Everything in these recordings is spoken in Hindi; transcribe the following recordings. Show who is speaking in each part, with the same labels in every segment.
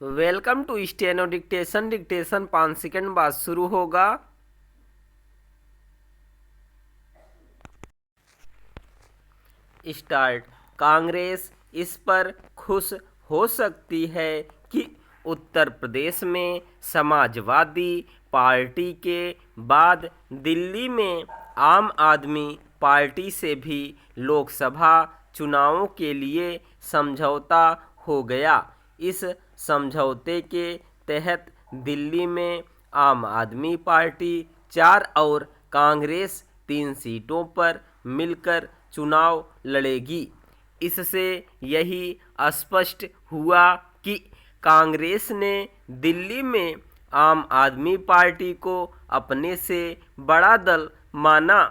Speaker 1: Welcome to steno dictation. Dictation 5 second बाद शुरू होगा। स्टार्ट। कांग्रेस इस पर खुश हो सकती है कि उत्तर प्रदेश में समाजवादी पार्टी के बाद दिल्ली में आम आदमी पार्टी से भी लोकसभा चुनावों के लिए समझौता हो गया। इस समझौते के तहत दिल्ली में आम आदमी पार्टी 4 और कांग्रेस 3 सीटों पर मिलकर चुनाव लड़ेगी। इससे यही स्पष्ट हुआ कि कांग्रेस ने दिल्ली में आम आदमी पार्टी को अपने से बड़ा दल माना।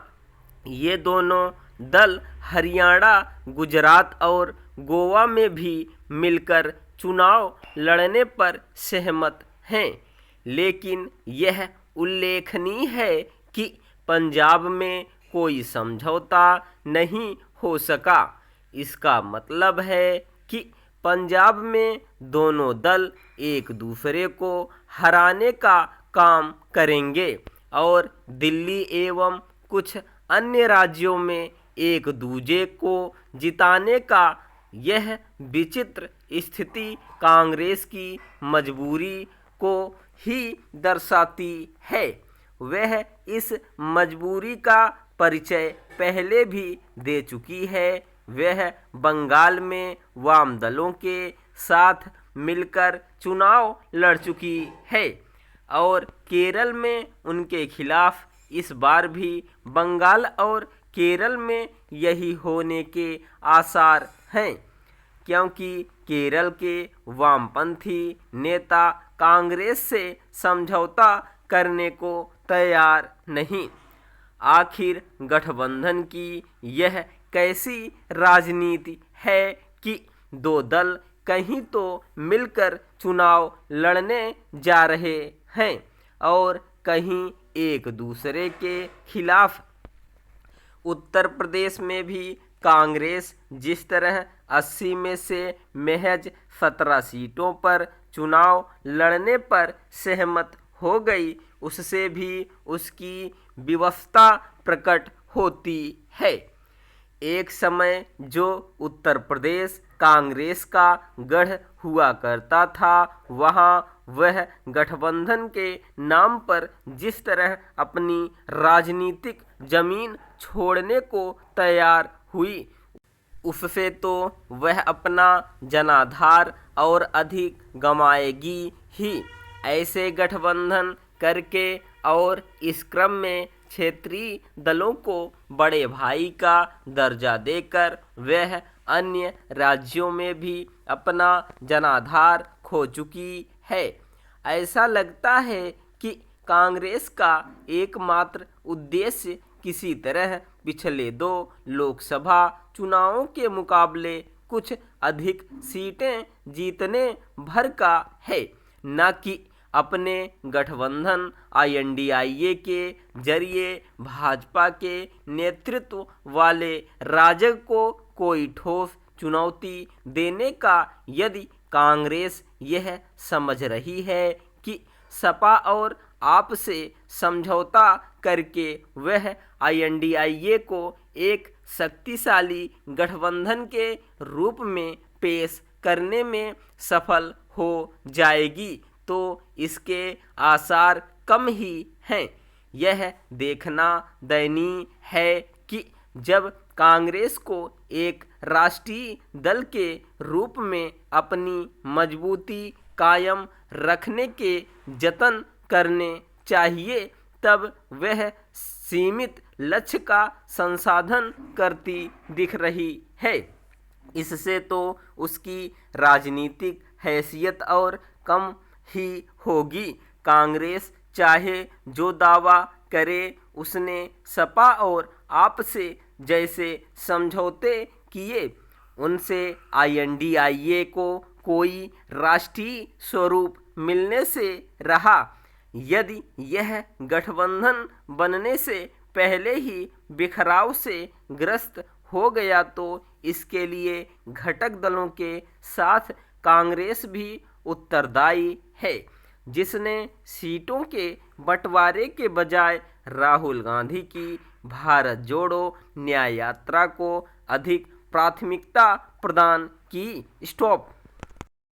Speaker 1: ये दोनों दल हरियाणा, गुजरात और गोवा में भी मिलकर चुनाव लड़ने पर सहमत हैं, लेकिन यह उल्लेखनीय है कि पंजाब में कोई समझौता नहीं हो सका। इसका मतलब है कि पंजाब में दोनों दल एक दूसरे को हराने का काम करेंगे और दिल्ली एवं कुछ अन्य राज्यों में एक दूजे को जिताने का यह विचित्र स्थिति कांग्रेस की मजबूरी को ही दर्शाती है। वह इस मजबूरी का परिचय पहले भी दे चुकी है। वह बंगाल में वाम दलों के साथ मिलकर चुनाव लड़ चुकी है और केरल में उनके खिलाफ इस बार भी बंगाल और केरल में यही होने के आसार हैं, क्योंकि केरल के वामपंथी नेता कांग्रेस से समझौता करने को तैयार नहीं। आखिर गठबंधन की यह कैसी राजनीति है कि दो दल कहीं तो मिलकर चुनाव लड़ने जा रहे हैं और कहीं एक दूसरे के खिलाफ। उत्तर प्रदेश में भी कांग्रेस जिस तरह 80 में से महज 17 सीटों पर चुनाव लड़ने पर सहमत हो गई, उससे भी उसकी विवशता प्रकट होती है। एक समय जो उत्तर प्रदेश कांग्रेस का गढ़ हुआ करता था, वहाँ वह गठबंधन के नाम पर जिस तरह अपनी राजनीतिक जमीन छोड़ने को तैयार हुई, उससे तो वह अपना जनाधार और अधिक गंवाएगी ही। ऐसे गठबंधन करके और इस क्रम में क्षेत्रीय दलों को बड़े भाई का दर्जा देकर वह अन्य राज्यों में भी अपना जनाधार खो चुकी है। ऐसा लगता है कि कांग्रेस का एकमात्र उद्देश्य किसी तरह पिछले 2 लोकसभा चुनावों के मुकाबले कुछ अधिक सीटें जीतने भर का है, न कि अपने गठबंधन INDIA के जरिए भाजपा के नेतृत्व वाले राजग को कोई ठोस चुनौती देने का। यदि कांग्रेस यह समझ रही है कि सपा और आप से समझौता करके वह INDIA को एक शक्तिशाली गठबंधन के रूप में पेश करने में सफल हो जाएगी, तो इसके आसार कम ही हैं। यह देखना दयनीय है कि जब कांग्रेस को एक राष्ट्रीय दल के रूप में अपनी मजबूती कायम रखने के जतन करने चाहिए, तब वह सीमित लक्ष्य का संसाधन करती दिख रही है। इससे तो उसकी राजनीतिक हैसियत और कम ही होगी। कांग्रेस चाहे जो दावा करे, उसने सपा और आप से जैसे समझौते किए, उनसे INDIA को कोई राष्ट्रीय स्वरूप मिलने से रहा। यदि यह गठबंधन बनने से पहले ही बिखराव से ग्रस्त हो गया, तो इसके लिए घटक दलों के साथ कांग्रेस भी उत्तरदायी है, जिसने सीटों के बंटवारे के बजाय राहुल गांधी की भारत जोड़ो न्याय यात्रा को अधिक प्राथमिकता प्रदान की। स्टॉप।